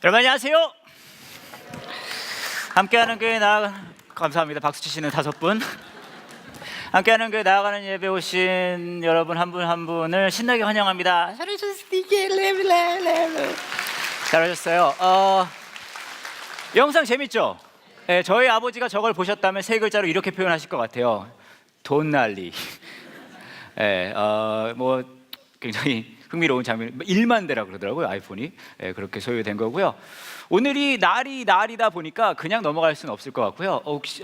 여러분 안녕하세요. 함께하는 교회 감사합니다. 박수 치시는 5분. 함께하는 교회 나아가는 예배 오신 여러분 한 분 한 분을 신나게 환영합니다. 잘하셨어요. 영상 재밌죠? 네, 저희 아버지가 저걸 보셨다면 3글자로 이렇게 표현하실 것 같아요. 돈날리. 네, 뭐 굉장히 흥미로운 장면, 1만 대라 그러더라고요, 아이폰이. 네, 그렇게 소유된 거고요. 오늘이 날이다 보니까 그냥 넘어갈 수는 없을 것 같고요. 혹시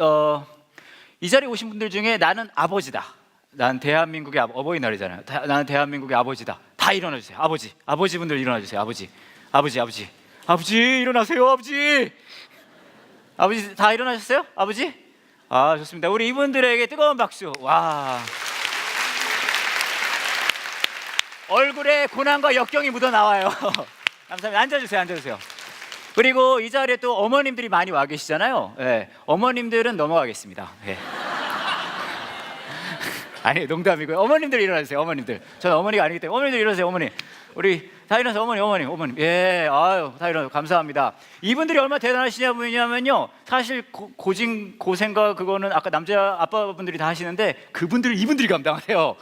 이 자리에 오신 분들 중에 나는 아버지다, 난 대한민국의 어버이날이잖아요. 나는 대한민국의 아버지다, 다 일어나주세요. 아버지분들 일어나주세요. 아버지 일어나세요. 아버지 다 일어나셨어요? 아버지? 아, 좋습니다. 우리 이분들에게 뜨거운 박수. 와, 얼굴에 고난과 역경이 묻어나와요. 감사합니다. 앉아주세요. 그리고 이 자리에 또 어머님들이 많이 와 계시잖아요. 네, 어머님들은 넘어가겠습니다. 네. 아니, 농담이고요. 어머님들 일어나주세요. 어머님들. 저는 어머니가 아니기 때문에 어머님들 일어나세요. 어머니. 우리 다 일어나서 어머니. 예, 아유, 다 일어나서 감사합니다. 이분들이 얼마나 대단하시냐면요, 사실 고생과 그거는 아까 남자 아빠분들이 다 하시는데 그분들을 이분들이 감당하세요.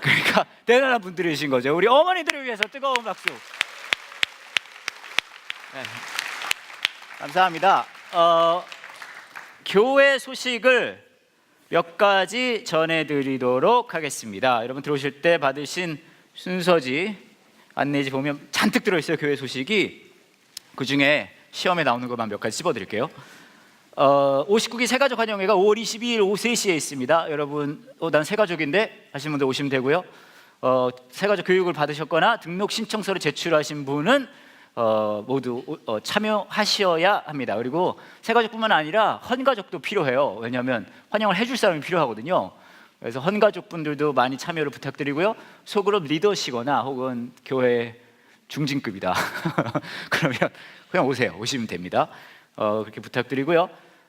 그러니까 대단한 분들이신 거죠. 우리 어머니들을 위해서 뜨거운 박수. 네. 감사합니다. 교회 소식을 몇 가지 전해드리도록 하겠습니다. 여러분 들어오실 때 받으신 순서지, 안내지 보면 잔뜩 들어있어요. 교회 소식이. 그 중에 시험에 나오는 것만 몇 가지 찝어드릴게요. 59기 새가족 환영회가 5월 22일 오후 3시에 있습니다. 여러분, 난 새가족인데 하시는 분들 오시면 되고요. 새가족 교육을 받으셨거나 등록 신청서를 제출하신 분은 모두 참여하셔야 합니다. 그리고 새가족뿐만 아니라 헌가족도 필요해요. 왜냐하면 환영을 해줄 사람이 필요하거든요. 그래서 헌가족분들도 많이 참여를 부탁드리고요. 소그룹 리더시거나 혹은 교회 중진급이다 그러면 그냥 오시면 됩니다. 그렇게 부탁드리고요.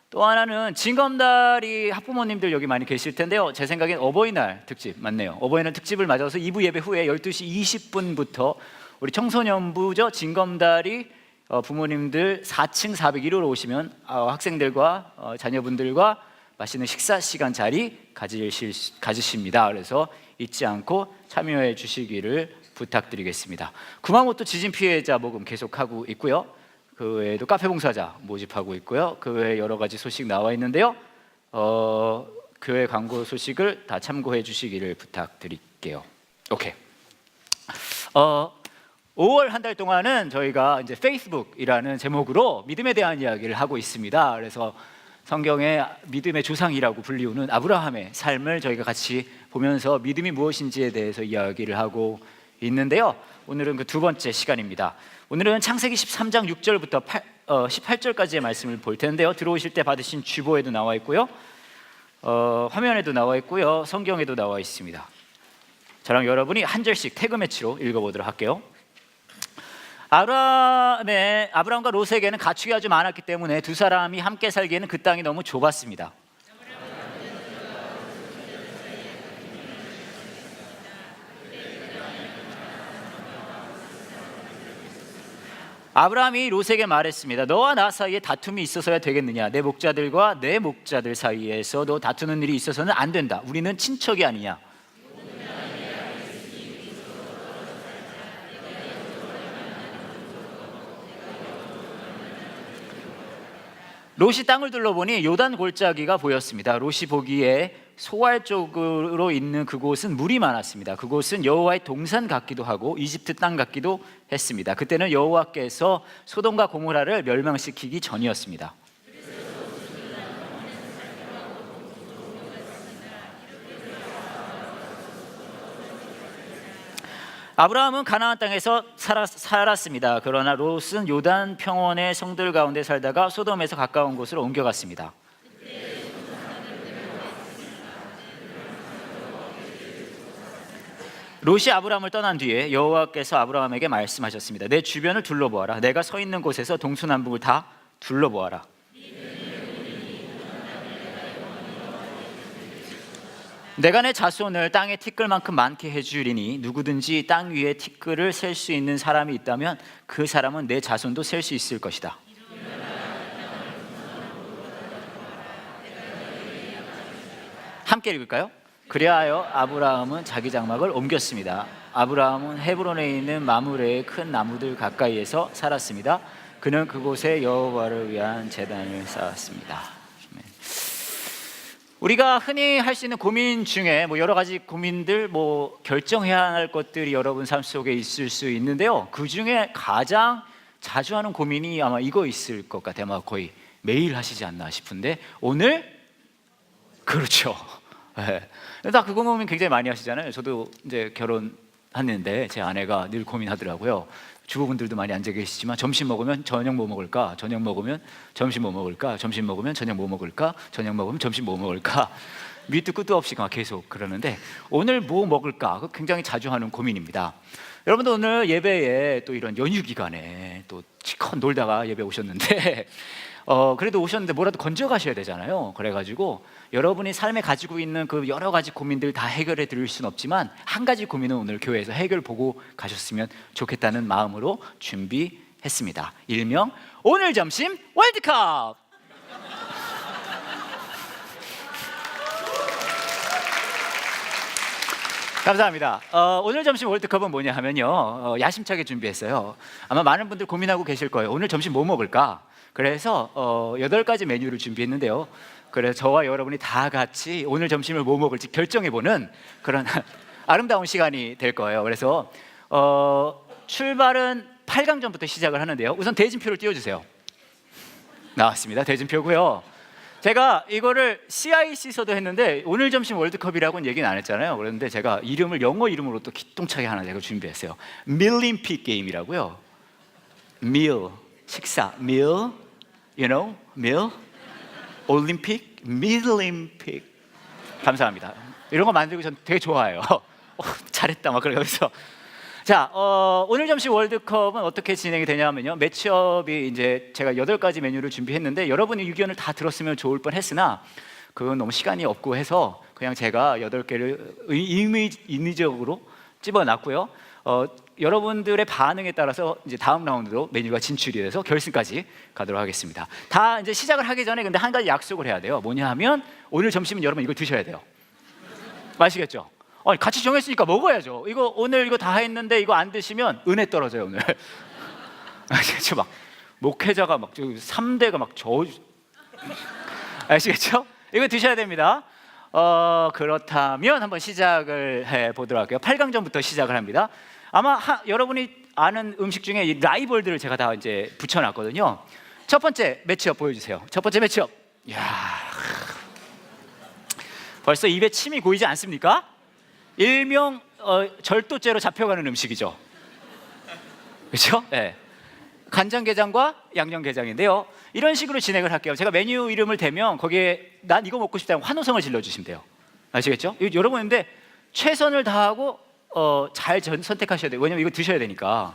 또 하나는 징검다리 학부모님들 여기 많이 계실 텐데요. 제 생각엔 어버이날 특집 맞네요. 어버이날 특집을 맞아서 2부 예배 후에 12시 20분부터 우리 청소년부죠, 징검다리 부모님들 4층 401호로 오시면 학생들과 자녀분들과 맛있는 식사 시간 자리 가지십니다. 그래서 잊지 않고 참여해 주시기를 부탁드리겠습니다. 구마모토 지진 피해자 모금 계속하고 있고요. 그 외에도 카페 봉사자 모집하고 있고요. 그 외에 여러 가지 소식 나와 있는데요. 교회 광고 소식을 다 참고해 주시기를 부탁드릴게요. 오케이. 5월 한 달 동안은 저희가 이제 페이스북이라는 제목으로 믿음에 대한 이야기를 하고 있습니다. 그래서 성경의 믿음의 조상이라고 불리우는 아브라함의 삶을 저희가 같이 보면서 믿음이 무엇인지에 대해서 이야기를 하고 있는데요. 오늘은 그 2번째 시간입니다. 오늘은 창세기 13장 6절부터 18절까지의 말씀을 볼 텐데요. 들어오실 때 받으신 주보에도 나와 있고요. 화면에도 나와 있고요. 성경에도 나와 있습니다. 저랑 여러분이 한 절씩 태그 매치로 읽어보도록 할게요. 아브라함과 롯에게는 가축이 아주 많았기 때문에 두 사람이 함께 살기에는 그 땅이 너무 좁았습니다. 아브라함이 롯에게 말했습니다. 너와 나 사이에 다툼이 있어서야 되겠느냐? 내 목자들과 내 목자들 사이에서도 다투는 일이 있어서는 안 된다. 우리는 친척이 아니냐? 롯이 땅을 둘러보니 요단 골짜기가 보였습니다. 롯이 보기에 소알 쪽으로 있는 그곳은 물이 많았습니다. 그곳은 여호와의 동산 같기도 하고 이집트 땅 같기도 했습니다. 그때는 여호와께서 소돔과 고모라를 멸망시키기 전이었습니다. 아브라함은 가나안 땅에서 살았습니다. 그러나 롯은 요단 평원의 성들 가운데 살다가 소돔에서 가까운 곳으로 옮겨갔습니다. 롯이 아브라함을 떠난 뒤에 여호와께서 아브라함에게 말씀하셨습니다. 내 주변을 둘러보아라. 내가 서 있는 곳에서 동서남북을 다 둘러보아라. 내가 내 자손을 땅에 티끌만큼 많게 해주리니 누구든지 땅 위에 티끌을 셀 수 있는 사람이 있다면 그 사람은 내 자손도 셀 수 있을 것이다. 함께 읽을까요? 그리하여 아브라함은 자기 장막을 옮겼습니다. 아브라함은 헤브론에 있는 마므레의 큰 나무들 가까이에서 살았습니다. 그는 그곳에 여호와를 위한 제단을 쌓았습니다. 우리가 흔히 할 수 있는 고민 중에 여러 가지 고민들, 결정해야 할 것들이 여러분 삶 속에 있을 수 있는데요. 그 중에 가장 자주 하는 고민이 아마 이거 있을 것 같아요. 아마 거의 매일 하시지 않나 싶은데, 오늘 그렇죠. 네. 다 그거 고민 굉장히 많이 하시잖아요. 저도 이제 결혼했는데 제 아내가 늘 고민하더라고요. 주부분들도 많이 앉아 계시지만 점심 먹으면 저녁 뭐 먹을까? 저녁 먹으면 점심 뭐 먹을까? 점심 먹으면 저녁 뭐 먹을까? 저녁 먹으면 점심 뭐 먹을까? 밑도 끝도 없이 계속 그러는데, 오늘 뭐 먹을까? 그거 굉장히 자주 하는 고민입니다. 여러분도 오늘 예배에 또 이런 연휴 기간에 또 치컷 놀다가 예배 오셨는데 그래도 오셨는데 뭐라도 건져 가셔야 되잖아요. 그래가지고 여러분이 삶에 가지고 있는 그 여러 가지 고민들 다 해결해 드릴 수는 없지만, 한 가지 고민은 오늘 교회에서 해결 보고 가셨으면 좋겠다는 마음으로 준비했습니다. 일명 오늘 점심 월드컵. 감사합니다. 오늘 점심 월드컵은 뭐냐 하면요, 야심차게 준비했어요. 아마 많은 분들 고민하고 계실 거예요. 오늘 점심 뭐 먹을까? 그래서 8가지 메뉴를 준비했는데요. 그래서 저와 여러분이 다 같이 오늘 점심을 뭐 먹을지 결정해보는 그런 아름다운 시간이 될 거예요. 그래서 출발은 8강전부터 시작을 하는데요. 우선 대진표를 띄워주세요. 나왔습니다. 대진표고요. 제가 이거를 CIC에서도 했는데 오늘 점심 월드컵이라고는 얘기는 안 했잖아요. 그런데 제가 이름을 영어 이름으로 또 기똥차게 하나 제가 준비했어요. 밀림픽 게임이라고요. 밀, 식사, 밀, you know, 밀, 올림픽, 밀림픽. 감사합니다. 이런 거 만들고 전 되게 좋아해요. 잘했다 막 그러면서. 자, 오늘 점심 월드컵은 어떻게 진행이 되냐면요, 매치업이 이제 제가 8가지 메뉴를 준비했는데 여러분의 의견을 다 들었으면 좋을 뻔했으나 그건 너무 시간이 없고 해서 그냥 제가 8개를 인위적으로 집어놨고요. 여러분들의 반응에 따라서 이제 다음 라운드로 메뉴가 진출이 돼서 결승까지 가도록 하겠습니다. 다 이제 시작을 하기 전에 근데 한 가지 약속을 해야 돼요. 뭐냐 하면 오늘 점심은 여러분 이걸 드셔야 돼요. 아시겠죠? 같이 정했으니까 먹어야죠. 이거 오늘 이거 다 했는데 이거 안 드시면 은혜 떨어져요 오늘. 아시겠죠? 막 목회자가 막 3대가 막 아시겠죠? 이거 드셔야 됩니다. 그렇다면 한번 시작을 해보도록 할게요. 8강전부터 시작을 합니다. 아마 여러분이 아는 음식 중에 이 라이벌들을 제가 다 이제 붙여놨거든요. 첫 번째 매치업 보여주세요. 첫 번째 매치업. 이야, 벌써 입에 침이 고이지 않습니까? 일명 절도죄로 잡혀가는 음식이죠. 그렇죠? 네. 간장게장과 양념게장인데요. 이런 식으로 진행을 할게요. 제가 메뉴 이름을 대면 거기에 난 이거 먹고 싶다면 환호성을 질러주시면 돼요. 아시겠죠? 여러분 근데 최선을 다하고 잘 선택하셔야 돼요. 왜냐면 이거 드셔야 되니까.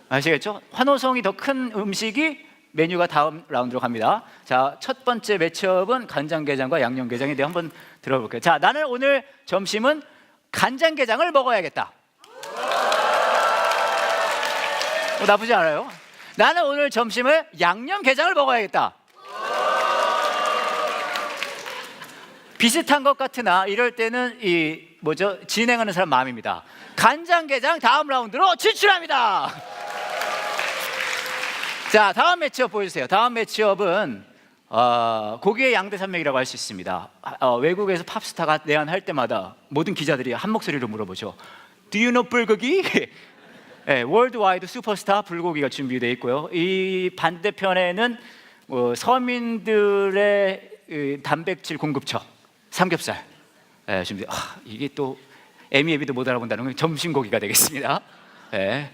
아시겠죠? 환호성이 더 큰 음식이 메뉴가 다음 라운드로 갑니다. 자, 첫 번째 매치업은 간장게장과 양념게장인데 한번 들어볼게요. 자, 나는 오늘 점심은 간장게장을 먹어야겠다. 나쁘지 않아요? 나는 오늘 점심을 양념게장을 먹어야겠다. 비슷한 것 같으나 이럴 때는 진행하는 사람 마음입니다. 간장게장 다음 라운드로 진출합니다. 자, 다음 매치업 보여주세요. 다음 매치업은 고기의 양대산맥이라고 할 수 있습니다. 외국에서 팝스타가 내한할 때마다 모든 기자들이 한 목소리로 물어보죠. Do you know 불고기? 네, 월드와이드 슈퍼스타 불고기가 준비되어 있고요. 이 반대편에는 서민들의 단백질 공급처 삼겹살 준비. 이게 또 에미에비도 못 알아본다는 건 점심고기가 되겠습니다. 네.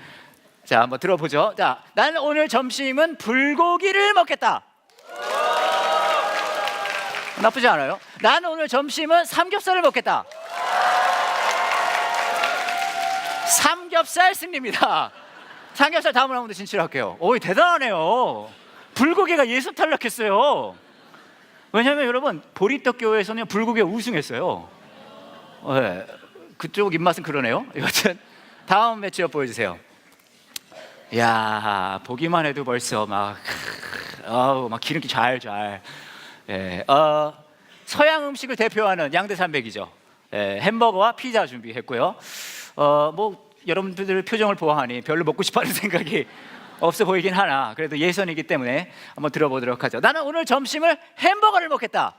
자, 한번 들어보죠. 자, 나는 오늘 점심은 불고기를 먹겠다. 나쁘지 않아요. 나는 오늘 점심은 삼겹살을 먹겠다. 삼겹살 승리입니다. 삼겹살 다음 라운드 진출할게요. 오, 대단하네요. 불고기가 예선 탈락했어요. 왜냐하면 여러분 보리떡 교회에서는 불고기가 우승했어요. 네, 그쪽 입맛은 그러네요. 여튼 다음 매치업 보여주세요. 야, 보기만 해도 벌써 막 기름기 잘. 예, 서양 음식을 대표하는 양대산맥이죠. 예, 햄버거와 피자 준비했고요. 뭐 여러분들 표정을 보아하니 별로 먹고 싶어하는 생각이 없어 보이긴 하나 그래도 예선이기 때문에 한번 들어보도록 하죠. 나는 오늘 점심을 햄버거를 먹겠다.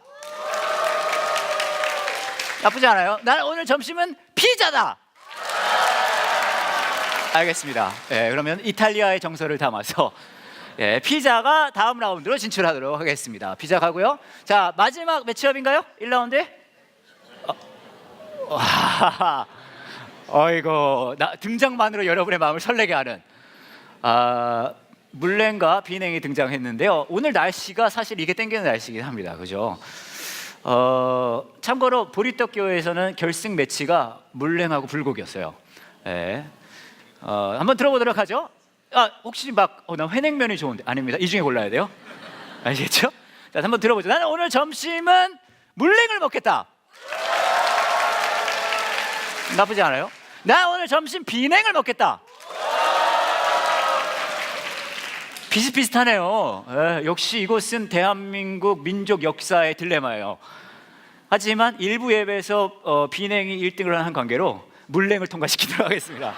나쁘지 않아요. 나는 오늘 점심은 피자다. 알겠습니다. 예, 그러면 이탈리아의 정서를 담아서 피자가 다음 라운드로 진출하도록 하겠습니다. 피자 가고요. 자, 마지막 매치업인가요? 1라운드? 어이구, 등장만으로 여러분의 마음을 설레게 하는 물냉과 비냉이 등장했는데요. 오늘 날씨가 사실 이게 땡기는 날씨긴 합니다. 그죠? 참고로 보리떡교회에서는 결승 매치가 물냉하고 불고기였어요. 한번 들어보도록 하죠. 혹시 나 회냉면이 좋은데 아닙니다. 이 중에 골라야 돼요. 아시겠죠? 자, 한번 들어보죠. 나는 오늘 점심은 물냉을 먹겠다. 나쁘지 않아요. 나 오늘 점심 비냉을 먹겠다. 비슷비슷하네요. 역시 이곳은 대한민국 민족 역사의 딜레마예요. 하지만 일부 예배에서 비냉이 1등을 한 관계로 물냉을 통과시키도록 하겠습니다.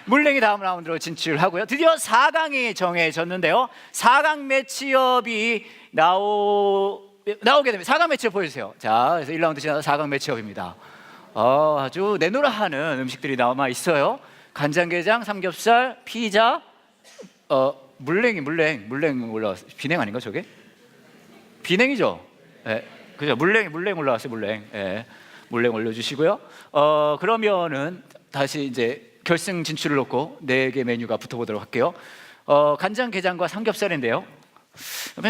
물냉이 다음 라운드로 진출하고요. 드디어 4강이 정해졌는데요. 4강 매치업이 나오게 됩니다. 4강 매치업 보여주세요. 자, 그래서 1라운드 지나서 4강 매치업입니다. 아주 내노라 하는 음식들이 남아 있어요. 간장게장, 삼겹살, 피자, 물냉 올라왔어요. 비냉 아닌가 저게? 비냉이죠. 그죠? 물냉 올라왔어요. 물냉 올려주시고요. 그러면은 다시 이제 결승 진출을 놓고 4개 메뉴가 붙어보도록 할게요. 간장게장과 삼겹살인데요.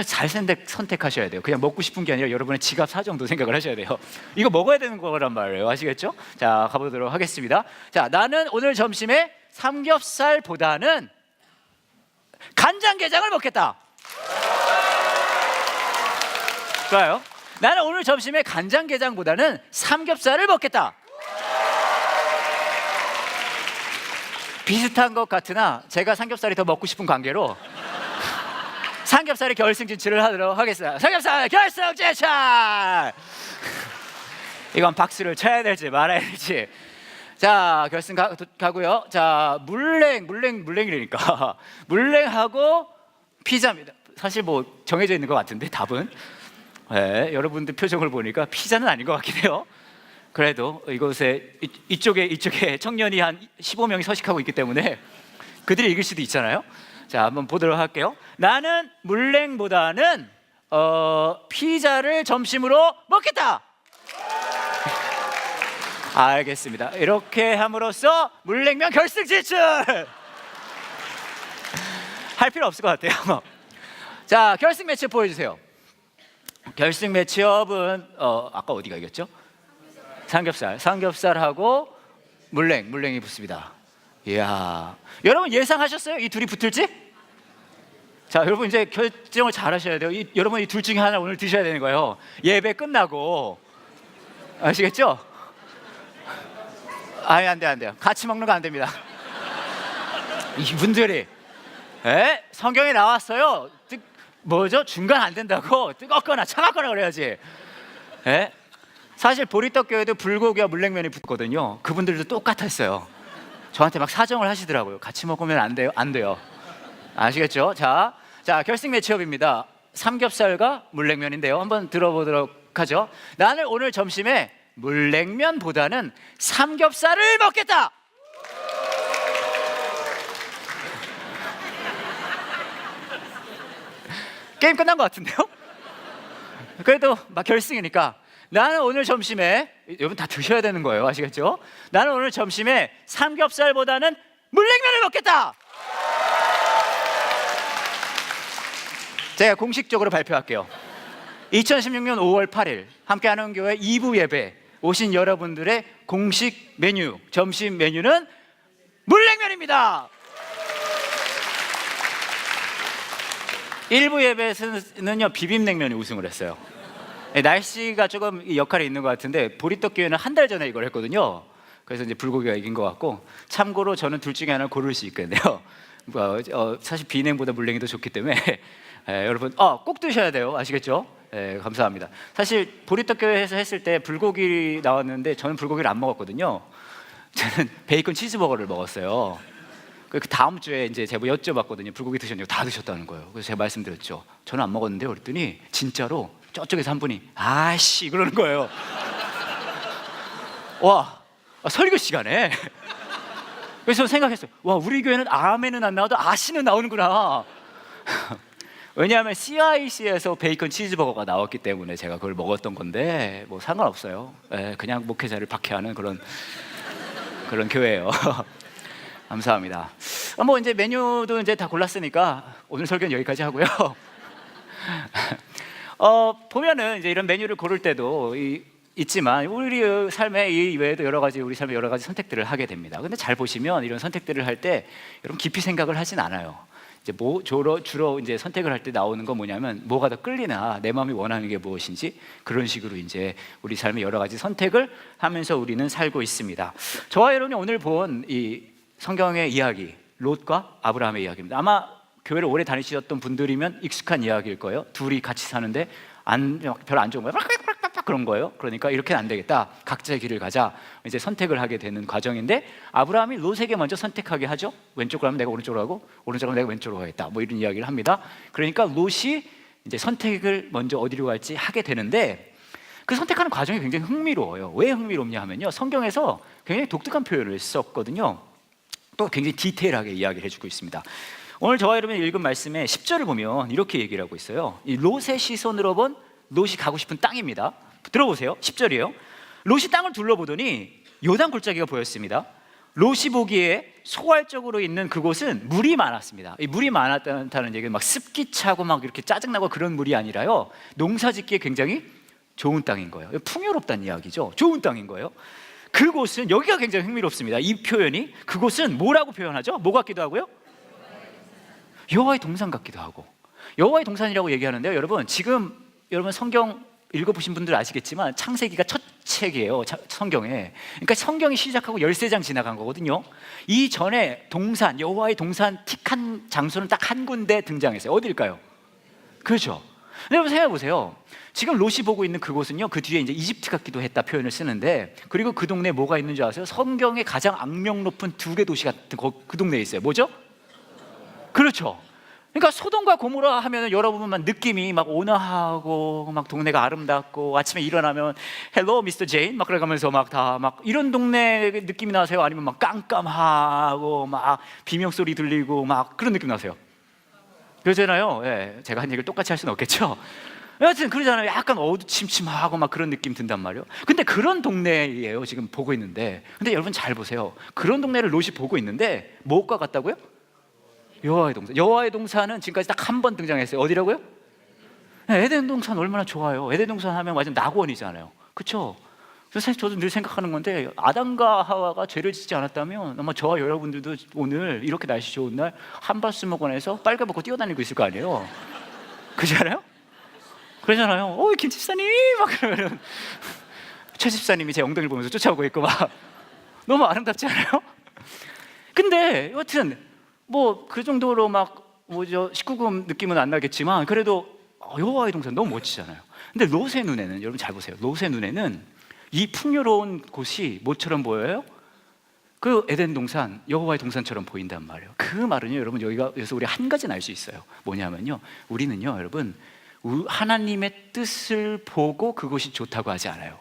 잘 선택하셔야 돼요. 그냥 먹고 싶은 게 아니라 여러분의 지갑 사정도 생각을 하셔야 돼요. 이거 먹어야 되는 거란 말이에요. 아시겠죠? 자, 가보도록 하겠습니다. 자, 나는 오늘 점심에 삼겹살보다는 간장게장을 먹겠다. 좋아요. 나는 오늘 점심에 간장게장보다는 삼겹살을 먹겠다. 비슷한 것 같으나 제가 삼겹살이 더 먹고 싶은 관계로 삼겹살이 결승 진출을 하도록 하겠습니다. 삼겹살 결승 진출! 이건 박수를 쳐야 될지 말아야 될지. 자, 결승 가고요. 자, 물냉이라니까. 물냉하고 피자입니다. 사실 뭐 정해져 있는 것 같은데 답은 여러분들 표정을 보니까 피자는 아닌 것 같긴 해요. 그래도 이곳에 이쪽에 청년이 한 15명이 서식하고 있기 때문에 그들이 이길 수도 있잖아요. 자, 한번 보도록 할게요. 나는 물냉보다는 피자를 점심으로 먹겠다. 알겠습니다. 이렇게 함으로써 물냉면 결승 진출 할 필요 없을 것 같아요. 자, 결승 매치업 보여주세요. 결승 매치업은 아까 어디가 이겼죠? 삼겹살하고 물냉이 붙습니다. 이야, 여러분 예상하셨어요? 이 둘이 붙을지? 자, 여러분 이제 결정을 잘 하셔야 돼요. 여러분 이 둘 중에 하나 오늘 드셔야 되는 거예요. 예배 끝나고. 아시겠죠? 아예 안 돼요. 같이 먹는 거 안 됩니다. 이분들이 성경에 나왔어요. 뭐죠? 중간 안 된다고. 뜨겁거나 차갑거나 그래야지. 사실 보리떡교회도 불고기와 물냉면이 붙거든요. 그분들도 똑같았어요. 저한테 막 사정을 하시더라고요. 같이 먹으면 안 돼요. 아시겠죠? 자, 결승 매치업입니다. 삼겹살과 물냉면인데요. 한번 들어보도록 하죠. 나는 오늘 점심에 물냉면보다는 삼겹살을 먹겠다. 게임 끝난 것 같은데요? 그래도 막 결승이니까 나는 오늘 점심에, 여러분 다 드셔야 되는 거예요. 아시겠죠? 나는 오늘 점심에 삼겹살보다는 물냉면을 먹겠다. 제가 공식적으로 발표할게요. 2016년 5월 8일 함께하는 교회 2부 예배 오신 여러분들의 공식 메뉴, 점심 메뉴는 물냉면입니다. 1부 예배에서는요 비빔냉면이 우승을 했어요. 네, 날씨가 조금 이 역할이 있는 것 같은데 보리떡교회는 한 달 전에 이걸 했거든요. 그래서 이제 불고기가 이긴 것 같고, 참고로 저는 둘 중에 하나를 고를 수 있겠네요. 사실 비냉보다 물냉이 더 좋기 때문에 여러분 꼭 드셔야 돼요. 아시겠죠? 감사합니다. 사실 보리떡교회에서 했을 때 불고기 나왔는데 저는 불고기를 안 먹었거든요. 저는 베이컨 치즈버거를 먹었어요. 그 다음 주에 이제 제가 여쭤봤거든요. 불고기 드셨냐고. 다 드셨다는 거예요. 그래서 제가 말씀드렸죠. 저는 안 먹었는데요. 그랬더니 진짜로 저쪽에서 한 분이 아씨 그러는 거예요. 와, 설교 시간에. 그래서 생각했어요. 와, 우리 교회는 아멘은 안 나와도 아씨는 나오는구나. 왜냐하면 CIC에서 베이컨 치즈버거가 나왔기 때문에 제가 그걸 먹었던 건데 뭐 상관없어요. 그냥 목회자를 박해하는 그런 교회예요. 감사합니다. 뭐 이제 메뉴도 이제 다 골랐으니까 오늘 설교는 여기까지 하고요. 보면은 이제 이런 메뉴를 고를 때도 있지만 우리 삶의 이 외에도 우리 삶의 여러 가지 선택들을 하게 됩니다. 근데 잘 보시면 이런 선택들을 할 때 여러분 깊이 생각을 하진 않아요. 이제 주로 이제 선택을 할 때 나오는 건 뭐냐면 뭐가 더 끌리나, 내 마음이 원하는 게 무엇인지, 그런 식으로 이제 우리 삶의 여러 가지 선택을 하면서 우리는 살고 있습니다. 저와 여러분이 오늘 본 이 성경의 이야기, 롯과 아브라함의 이야기입니다. 아마 교회를 오래 다니셨던 분들이면 익숙한 이야기일 거예요. 둘이 같이 사는데 별로 안 좋은 거예요. 그런 거예요. 그러니까 이렇게는 안 되겠다. 각자의 길을 가자. 이제 선택을 하게 되는 과정인데, 아브라함이 롯에게 먼저 선택하게 하죠. 왼쪽으로 하면 내가 오른쪽으로 하고, 오른쪽으로 하면 내가 왼쪽으로 가겠다. 뭐 이런 이야기를 합니다. 그러니까 롯이 이제 선택을 먼저 어디로 갈지 하게 되는데, 그 선택하는 과정이 굉장히 흥미로워요. 왜 흥미롭냐 하면요, 성경에서 굉장히 독특한 표현을 썼거든요. 또 굉장히 디테일하게 이야기를 해주고 있습니다. 오늘 저와 여러분이 읽은 말씀의 10절을 보면 이렇게 얘기를 하고 있어요. 이 롯의 시선으로 본 롯이 가고 싶은 땅입니다. 들어보세요. 10절이에요. 롯이 땅을 둘러보더니 요단 골짜기가 보였습니다. 롯이 보기에 소활적으로 있는 그곳은 물이 많았습니다. 이 물이 많았다는 얘기는 막 습기 차고 막 이렇게 짜증나고 그런 물이 아니라요, 농사짓기에 굉장히 좋은 땅인 거예요. 풍요롭다는 이야기죠. 좋은 땅인 거예요. 그곳은, 여기가 굉장히 흥미롭습니다. 이 표현이, 그곳은 뭐라고 표현하죠? 뭐 같기도 하고요? 여호와의 동산 같기도 하고. 여호와의 동산이라고 얘기하는데요, 여러분 지금 여러분 성경 읽어보신 분들 아시겠지만 창세기가 첫 책이에요, 성경에. 그러니까 성경이 시작하고 13장 지나간 거거든요. 이 전에 동산, 여호와의 동산 틱한 장소는 딱 한 군데 등장했어요. 어딜까요? 그렇죠. 근데 여러분 생각해보세요. 지금 롯이 보고 있는 그곳은요, 그 뒤에 이제 이집트 같기도 했다 표현을 쓰는데, 그리고 그 동네에 뭐가 있는 줄 아세요? 성경에 가장 악명 높은 두 개 도시 같은 그 동네에 있어요. 뭐죠? 그렇죠. 그러니까 소돔과 고모라 하면 여러분만 느낌이 막 온화하고 막 동네가 아름답고 아침에 일어나면 헬로 미스터 제인 막 그래가면서 막 다 막 이런 동네 느낌이 나세요? 아니면 막 깜깜하고 막 비명 소리 들리고 막 그런 느낌 나세요? 그러잖아요. 예, 제가 한 얘기를 똑같이 할 수는 없겠죠. 여하튼 그러잖아요. 약간 어두침침하고 막 그런 느낌 든단 말이에요. 근데 그런 동네예요, 지금 보고 있는데. 근데 여러분 잘 보세요. 그런 동네를 롯이 보고 있는데 뭐가 같다고요? 여호와의 동산. 여호와의 동산은 지금까지 딱 한 번 등장했어요. 어디라고요? 에덴 동산 얼마나 좋아요. 에덴 동산 하면 완전 낙원이잖아요. 그렇죠? 그래서 사실 저도 늘 생각하는 건데, 아담과 하와가 죄를 짓지 않았다면 아마 저와 여러분들도 오늘 이렇게 날씨 좋은 날 한밭수목원에서 빨개 벗고 뛰어다니고 있을 거 아니에요. 그렇지 않아요? 그러잖아요. 김 집사님 막 그러면 최 집사님이 제 엉덩이를 보면서 쫓아오고 있고 막 너무 아름답지 않아요? 근데 여하튼 뭐 그 정도로 막 뭐죠 19금 느낌은 안 나겠지만 그래도 여호와의 동산 너무 멋지잖아요. 근데 롯의 눈에는, 여러분 잘 보세요. 롯의 눈에는 이 풍요로운 곳이 뭐처럼 보여요? 그 에덴 동산, 여호와의 동산처럼 보인단 말이에요. 그 말은요, 여러분 여기서 우리 한 가지는 알 수 있어요. 뭐냐면요, 우리는요, 여러분 하나님의 뜻을 보고 그것이 좋다고 하지 않아요.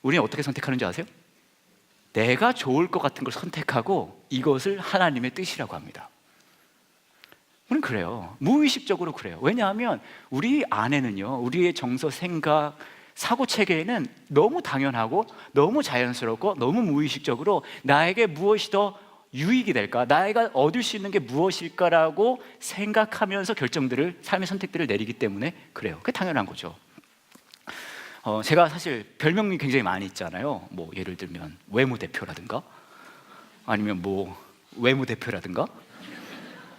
우리는 어떻게 선택하는지 아세요? 내가 좋을 것 같은 걸 선택하고 이것을 하나님의 뜻이라고 합니다. 우리는 그래요. 무의식적으로 그래요. 왜냐하면 우리 안에는요, 우리의 정서, 생각, 사고 체계에는 너무 당연하고 너무 자연스럽고 너무 무의식적으로 나에게 무엇이 더 유익이 될까, 나이가 얻을 수 있는 게 무엇일까라고 생각하면서 삶의 선택들을 내리기 때문에 그래요. 그게 당연한 거죠. 제가 사실 별명이 굉장히 많이 있잖아요. 뭐 예를 들면 외무대표라든가, 아니면 뭐 외무대표라든가,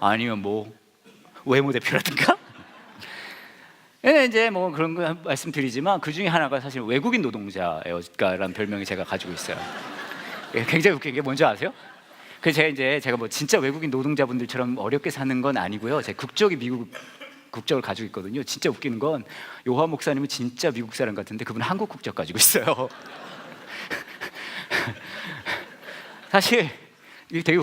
아니면 뭐 외무대표라든가. 예, 이제 뭐 그런 거 말씀드리지만 그 중에 하나가 사실 외국인 노동자라는 별명이 제가 가지고 있어요. 예, 굉장히 웃긴 게 뭔지 아세요? 그 제가 뭐 진짜 외국인 노동자분들처럼 어렵게 사는 건 아니고요. 제 국적이 미국 국적을 가지고 있거든요. 진짜 웃기는 건 요하 목사님은 진짜 미국 사람 같은데 그분은 한국 국적 가지고 있어요. 사실 이게 되게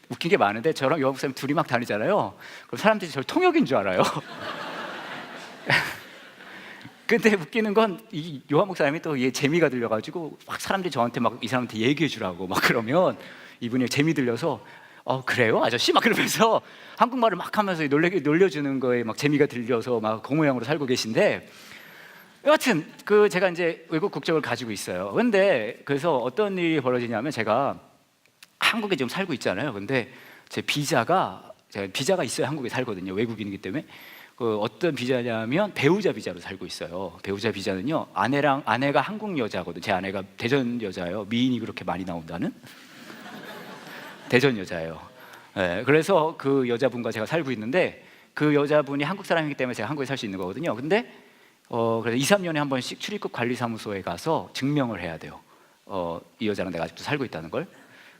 웃긴 게 많은데 저랑 요하 목사님 둘이 막 다니잖아요. 그럼 사람들이 저를 통역인 줄 알아요. 근데 웃기는 건 이 요한 목사님이 또 이게 재미가 들려가지고 막 사람들이 저한테 막 이 사람한테 얘기해 주라고 막 그러면 이분이 재미 들려서 그래요 아저씨 막 그러면서 한국말을 막 하면서 놀려주는 거에 막 재미가 들려서 막 그 모양으로 살고 계신데, 여하튼 그 제가 이제 외국 국적을 가지고 있어요. 근데 그래서 어떤 일이 벌어지냐면 제가 한국에 지금 살고 있잖아요. 근데 제가 비자가 있어야 한국에 살거든요. 외국인이기 때문에. 그 어떤 비자냐면 배우자 비자로 살고 있어요. 배우자 비자는요, 아내가 한국 여자거든. 제 아내가 대전 여자예요. 미인이 그렇게 많이 나온다는 대전 여자예요. 네, 그래서 그 여자분과 제가 살고 있는데 그 여자분이 한국 사람이기 때문에 제가 한국에 살 수 있는 거거든요. 근데 그래서 2, 3년에 한 번씩 출입국 관리사무소에 가서 증명을 해야 돼요. 이 여자랑 내가 아직도 살고 있다는 걸.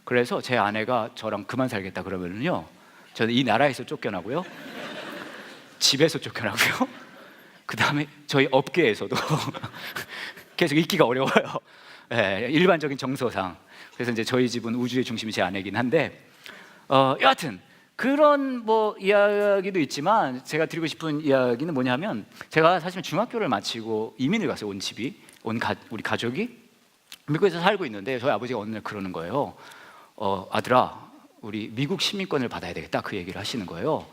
그래서 제 아내가 저랑 그만 살겠다 그러면은요, 저는 이 나라에서 쫓겨나고요, 집에서 쫓겨나고요, 그 다음에 저희 업계에서도 계속 있기가 어려워요. 네, 일반적인 정서상. 그래서 이제 저희 집은 우주의 중심이 제 아내긴 한데, 여하튼 그런 뭐 이야기도 있지만 제가 드리고 싶은 이야기는 뭐냐면, 제가 사실 중학교를 마치고 이민을 갔어요. 우리 가족이 미국에서 살고 있는데 저희 아버지가 어느 날 그러는 거예요. 아들아, 우리 미국 시민권을 받아야 되겠다, 그 얘기를 하시는 거예요.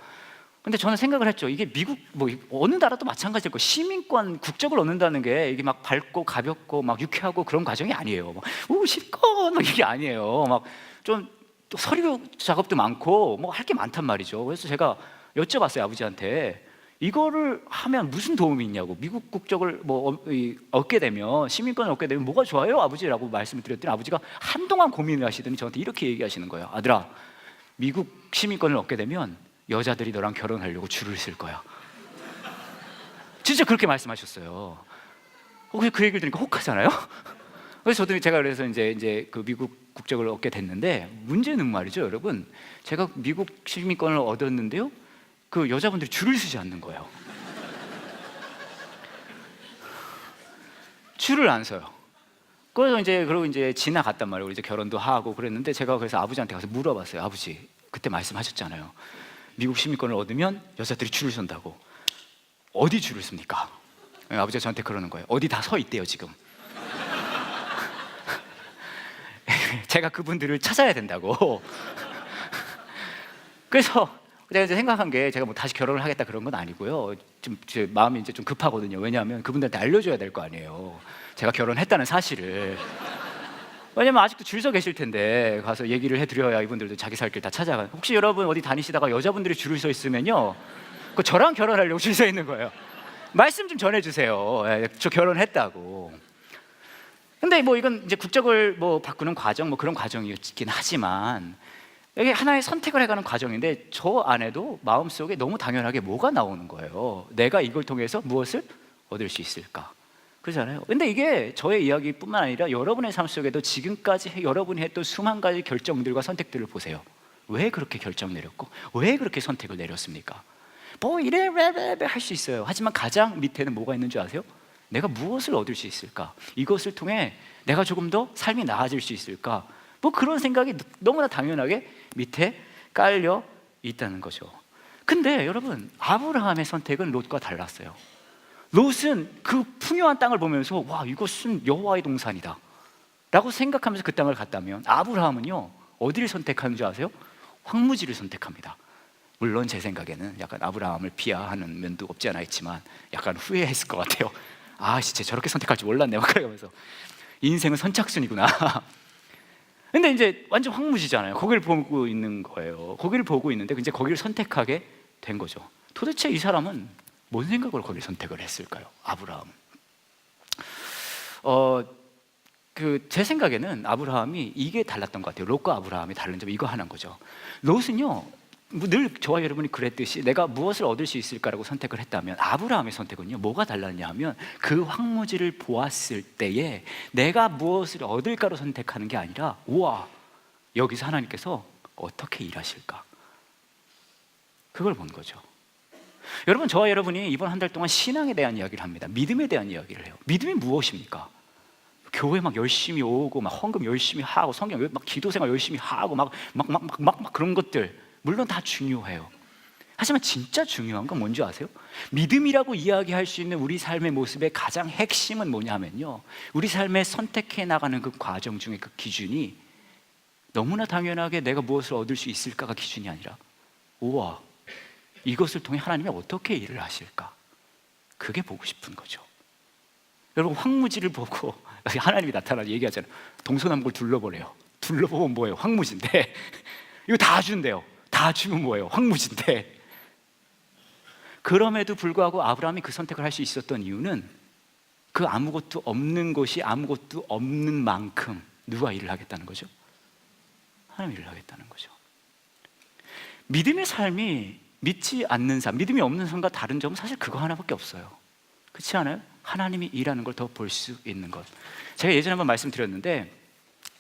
근데 저는 생각을 했죠. 이게 미국 뭐 어느 나라도 마찬가지일 거, 시민권 국적을 얻는다는 게 이게 막 밝고 가볍고 막 유쾌하고 그런 과정이 아니에요. 막 시민권 막 이게 아니에요. 막 좀 서류 작업도 많고 뭐 할 게 많단 말이죠. 그래서 제가 여쭤봤어요, 아버지한테. 이거를 하면 무슨 도움이 있냐고. 미국 국적을 얻게 되면, 시민권을 얻게 되면 뭐가 좋아요, 아버지라고 말씀을 드렸더니 아버지가 한동안 고민을 하시더니 저한테 이렇게 얘기하시는 거예요. 아들아, 미국 시민권을 얻게 되면 여자들이 너랑 결혼하려고 줄을 쓸 거야. 진짜 그렇게 말씀하셨어요. 그 얘기를 들으니까 혹하잖아요. 그래서 그래서 이제 그 미국 국적을 얻게 됐는데, 문제는 말이죠, 여러분, 제가 미국 시민권을 얻었는데요, 그 여자분들이 줄을 서지 않는 거예요. 줄을 안 서요. 그래서 그러고 지나갔단 말이에요. 이제 결혼도 하고 그랬는데, 제가 그래서 아버지한테 가서 물어봤어요. 아버지, 그때 말씀하셨잖아요. 미국 시민권을 얻으면 여자들이 줄을 선다고. 어디 줄을 섭니까? 아버지가 저한테 그러는 거예요. 어디 다 서 있대요, 지금. 제가 그분들을 찾아야 된다고. 그래서 제가 이제 생각한 게, 제가 뭐 다시 결혼을 하겠다 그런 건 아니고요. 좀 제 마음이 이제 좀 급하거든요. 왜냐하면 그분들한테 알려줘야 될 거 아니에요, 제가 결혼했다는 사실을. 왜냐면 아직도 줄 서 계실 텐데 가서 얘기를 해드려야 이분들도 자기 살 길 다 찾아가는. 혹시 여러분 어디 다니시다가 여자분들이 줄을 서 있으면요, 그 저랑 결혼하려고 줄 서 있는 거예요. 말씀 좀 전해주세요. 저 결혼했다고. 근데 뭐 이건 이제 국적을 바꾸는 과정, 그런 과정이긴 하지만 이게 하나의 선택을 해가는 과정인데, 저 안에도 마음속에 너무 당연하게 뭐가 나오는 거예요. 내가 이걸 통해서 무엇을 얻을 수 있을까? 그렇잖아요. 근데 이게 저의 이야기뿐만 아니라 여러분의 삶 속에도 지금까지 여러분이 했던 수만 가지 결정들과 선택들을 보세요. 왜 그렇게 결정 내렸고 왜 그렇게 선택을 내렸습니까? 이래 할 수 있어요. 하지만 가장 밑에는 뭐가 있는 줄 아세요? 내가 무엇을 얻을 수 있을까? 이것을 통해 내가 조금 더 삶이 나아질 수 있을까? 그런 생각이 너무나 당연하게 밑에 깔려 있다는 거죠. 근데 여러분, 아브라함의 선택은 롯과 달랐어요. 롯은 그 풍요한 땅을 보면서 와, 이것은 여호와의 동산이다 라고 생각하면서 그 땅을 갔다면, 아브라함은요, 어디를 선택하는 줄 아세요? 황무지를 선택합니다. 물론 제 생각에는 약간 아브라함을 비하하는 면도 없지 않아 있지만 약간 후회했을 것 같아요. 진짜 저렇게 선택할 줄 몰랐네 막 그러면서. 인생은 선착순이구나. 근데 이제 완전 황무지잖아요. 거기를 보고 있는 거예요. 거기를 보고 있는데 이제 거기를 선택하게 된 거죠. 도대체 이 사람은 뭔 생각으로 거기를 선택을 했을까요? 아브라함. 제 생각에는 아브라함이 이게 달랐던 것 같아요. 롯과 아브라함이 다른 점이 이거 하나인 거죠. 롯은요, 늘 저와 여러분이 그랬듯이 내가 무엇을 얻을 수 있을까라고 선택을 했다면, 아브라함의 선택은요 뭐가 달랐냐 하면 그 황무지를 보았을 때에 내가 무엇을 얻을까로 선택하는 게 아니라, 우와, 여기서 하나님께서 어떻게 일하실까, 그걸 본 거죠. 여러분, 저와 여러분이 이번 한 달 동안 신앙에 대한 이야기를 합니다. 믿음에 대한 이야기를 해요. 믿음이 무엇입니까? 교회 막 열심히 오고 막 헌금 열심히 하고 성경 막 기도생활 열심히 하고 막 그런 것들 물론 다 중요해요. 하지만 진짜 중요한 건 뭔지 아세요? 믿음이라고 이야기할 수 있는 우리 삶의 모습의 가장 핵심은 뭐냐면요, 우리 삶에 선택해 나가는 그 과정 중에 그 기준이 너무나 당연하게 내가 무엇을 얻을 수 있을까가 기준이 아니라, 우와, 이것을 통해 하나님이 어떻게 일을 하실까, 그게 보고 싶은 거죠. 여러분, 황무지를 보고 하나님이 나타나서 얘기하잖아요. 동서남북을 둘러보래요. 둘러보면 뭐예요? 황무지인데 이거 다 준대요. 다 주면 뭐예요? 황무지인데. 그럼에도 불구하고 아브라함이 그 선택을 할 수 있었던 이유는 그 아무것도 없는 곳이 아무것도 없는 만큼 누가 일을 하겠다는 거죠? 하나님이 일을 하겠다는 거죠. 믿음의 삶이 믿지 않는 삶, 믿음이 없는 삶과 다른 점은 사실 그거 하나밖에 없어요. 그렇지 않아요? 하나님이 일하는 걸 더 볼 수 있는 것. 제가 예전에 한번 말씀드렸는데,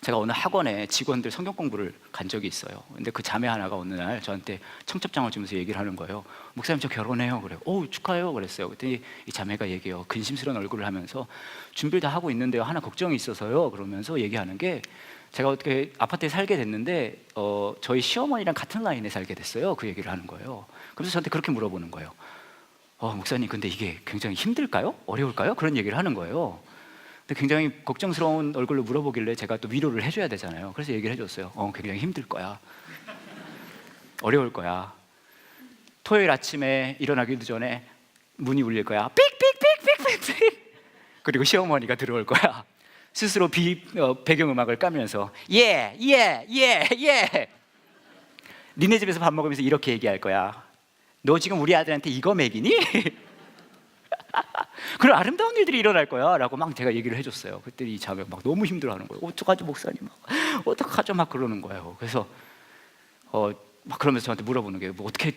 제가 어느 학원에 직원들 성경 공부를 간 적이 있어요. 근데 그 자매 하나가 어느 날 저한테 청첩장을 주면서 얘기를 하는 거예요. 목사님, 저 결혼해요. 그래요. 오, 축하해요. 그랬어요. 그랬더니 이 자매가 얘기해요. 근심스러운 얼굴을 하면서, 준비를 다 하고 있는데요, 하나 걱정이 있어서요. 그러면서 얘기하는 게, 제가 어떻게 아파트에 살게 됐는데 저희 시어머니랑 같은 라인에 살게 됐어요. 그 얘기를 하는 거예요. 그래서 저한테 그렇게 물어보는 거예요. 목사님, 근데 이게 굉장히 힘들까요? 어려울까요? 그런 얘기를 하는 거예요. 근데 굉장히 걱정스러운 얼굴로 물어보길래 제가 또 위로를 해줘야 되잖아요. 그래서 얘기를 해줬어요. 굉장히 힘들 거야. 어려울 거야. 토요일 아침에 일어나기도 전에 문이 울릴 거야. 삑삑삑삑삑삑. 그리고 시어머니가 들어올 거야. 스스로 배경음악을 까면서 예. 니네 집에서 밥 먹으면서 이렇게 얘기할 거야. 너 지금 우리 아들한테 이거 먹이니? 그런 아름다운 일들이 일어날 거야 라고 막 제가 얘기를 해줬어요. 그때 이 자매가 막 너무 힘들어하는 거예요. 어떡하죠 목사님, 어떡하죠 막 그러는 거예요. 그래서 막 그러면서 저한테 물어보는 게, 뭐 어떻게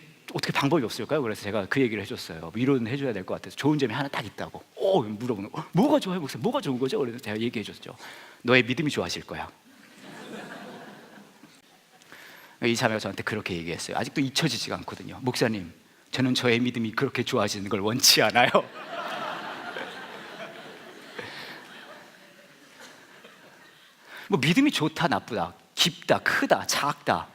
방법이 없을까요? 그래서 제가 그 얘기를 해줬어요. 위로는 해줘야 될 것 같아서 좋은 점이 하나 딱 있다고. 물어보는 거. 뭐가 좋아요 목사님? 뭐가 좋은 거죠? 그래서 제가 얘기해줬죠. 너의 믿음이 좋아질 거야. 이 자매가 저한테 그렇게 얘기했어요. 아직도 잊혀지지가 않거든요. 목사님, 저는 저의 믿음이 그렇게 좋아지는 걸 원치 않아요. 뭐 믿음이 좋다 나쁘다, 깊다 크다 작다,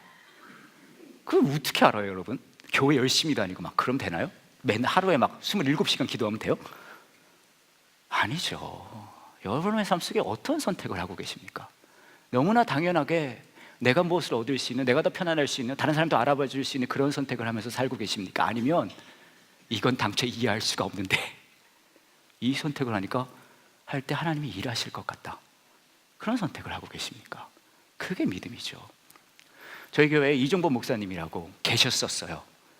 그걸 어떻게 알아요 여러분? 교회 열심히 다니고 막 그럼 되나요? 맨 하루에 막 27시간 기도하면 돼요? 아니죠. 여러분의 삶 속에 어떤 선택을 하고 계십니까? 너무나 당연하게 내가 무엇을 얻을 수 있는, 내가 더 편안할 수 있는, 다른 사람도 알아봐 줄 수 있는 그런 선택을 하면서 살고 계십니까? 아니면 이건 당최 이해할 수가 없는데 이 선택을 하니까 할 때 하나님이 일하실 것 같다, 그런 선택을 하고 계십니까? 그게 믿음이죠. 저희 교회에 이종범 목사님이라고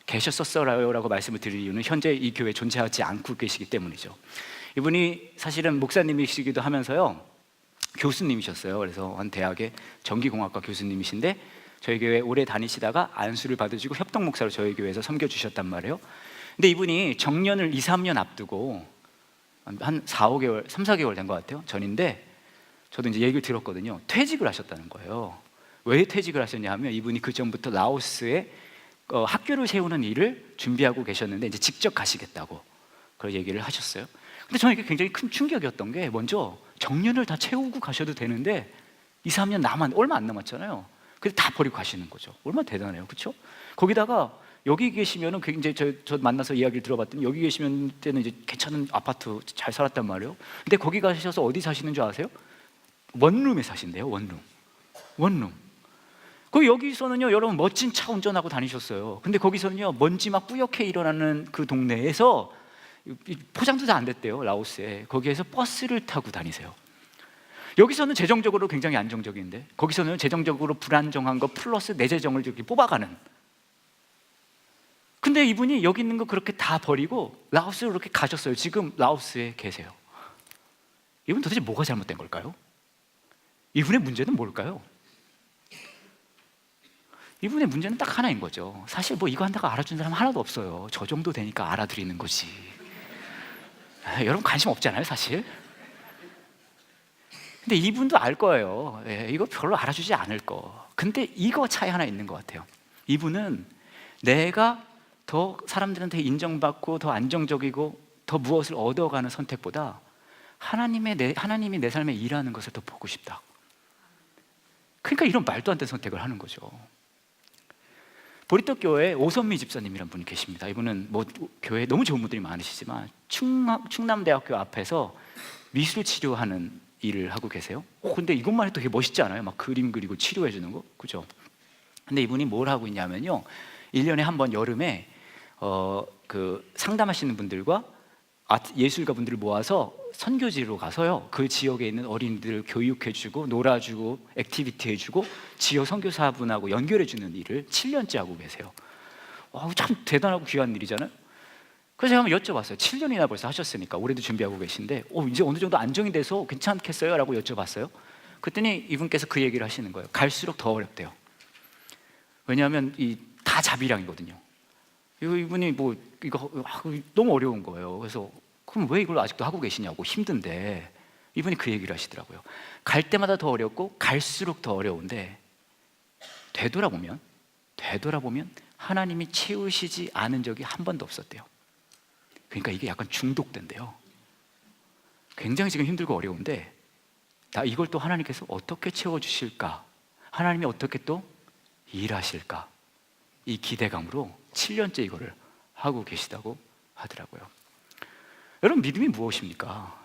계셨었어요라고 말씀을 드릴 이유는 현재 이 교회에 존재하지 않고 계시기 때문이죠. 이분이 사실은 목사님이시기도 하면서요 교수님이셨어요. 그래서 한 대학의 전기공학과 교수님이신데 저희 교회 오래 다니시다가 안수를 받으시고 협동 목사로 저희 교회에서 섬겨주셨단 말이에요. 근데 이분이 정년을 2, 3년 앞두고 한 3, 4개월 된 것 같아요. 전인데 저도 이제 얘기를 들었거든요. 퇴직을 하셨다는 거예요. 왜 퇴직을 하셨냐 하면 이분이 그 전부터 라오스에 학교를 세우는 일을 준비하고 계셨는데 이제 직접 가시겠다고 그런 얘기를 하셨어요. 근데 저는 이게 굉장히 큰 충격이었던 게, 먼저 정년을 다 채우고 가셔도 되는데 2, 3년 얼마 안 남았잖아요. 근데 다 버리고 가시는 거죠. 얼마나 대단해요, 그렇죠? 거기다가 여기 계시면은 굉장히 저 만나서 이야기를 들어봤더니 여기 계시면 때는 이제 괜찮은 아파트 잘 살았단 말이에요. 근데 거기 가셔서 어디 사시는 줄 아세요? 원룸에 사신대요. 원룸. 그 여기서는요 여러분 멋진 차 운전하고 다니셨어요. 근데 거기서는요 먼지 막 뿌옇게 일어나는 그 동네에서 포장도 다 안 됐대요. 라오스에. 거기에서 버스를 타고 다니세요. 여기서는 재정적으로 굉장히 안정적인데 거기서는 재정적으로 불안정한 거 플러스 내 재정을 이렇게 뽑아가는. 근데 이분이 여기 있는 거 그렇게 다 버리고 라오스로 이렇게 가셨어요. 지금 라오스에 계세요. 이분 도대체 뭐가 잘못된 걸까요? 이분의 문제는 뭘까요? 이분의 문제는 딱 하나인 거죠. 사실 뭐 이거 한다고 알아준 사람 하나도 없어요. 저 정도 되니까 알아드리는 거지. 여러분 관심 없잖아요, 사실. 근데 이분도 알 거예요. 이거 별로 알아주지 않을 거. 근데 이거 차이 하나 있는 것 같아요. 이분은 내가 더 사람들한테 인정받고 더 안정적이고 더 무엇을 얻어가는 선택보다 하나님이 내 삶에 일하는 것을 더 보고 싶다. 그러니까 이런 말도 안 되는 선택을 하는 거죠. 보리떡 교회에 오선미 집사님이라는 분이 계십니다. 이분은 뭐 교회에 너무 좋은 분들이 많으시지만 충남대학교 앞에서 미술 치료하는 일을 하고 계세요. 근데 이것만 해도 되게 멋있지 않아요? 막 그림 그리고 치료해 주는 거, 그죠? 근데 이분이 뭘 하고 있냐면요, 1년에 한 번 여름에 그 상담하시는 분들과 예술가 분들을 모아서 선교지로 가서요, 그 지역에 있는 어린이들을 교육해주고 놀아주고 액티비티 해주고 지역 선교사분하고 연결해주는 일을 7년째 하고 계세요. 참 대단하고 귀한 일이잖아요. 그래서 제가 한번 여쭤봤어요. 7년이나 벌써 하셨으니까 올해도 준비하고 계신데 이제 어느 정도 안정이 돼서 괜찮겠어요? 라고 여쭤봤어요. 그랬더니 이분께서 그 얘기를 하시는 거예요. 갈수록 더 어렵대요. 왜냐하면 다 자비량이거든요. 이분이 뭐 이거 너무 어려운 거예요. 그래서 그럼 왜 이걸 아직도 하고 계시냐고, 힘든데. 이분이 그 얘기를 하시더라고요. 갈 때마다 더 어렵고 갈수록 더 어려운데 되돌아보면 하나님이 채우시지 않은 적이 한 번도 없었대요. 그러니까 이게 약간 중독된대요. 굉장히 지금 힘들고 어려운데 이걸 또 하나님께서 어떻게 채워주실까, 하나님이 어떻게 또 일하실까, 이 기대감으로 7년째 이거를 하고 계시다고 하더라고요. 여러분, 믿음이 무엇입니까?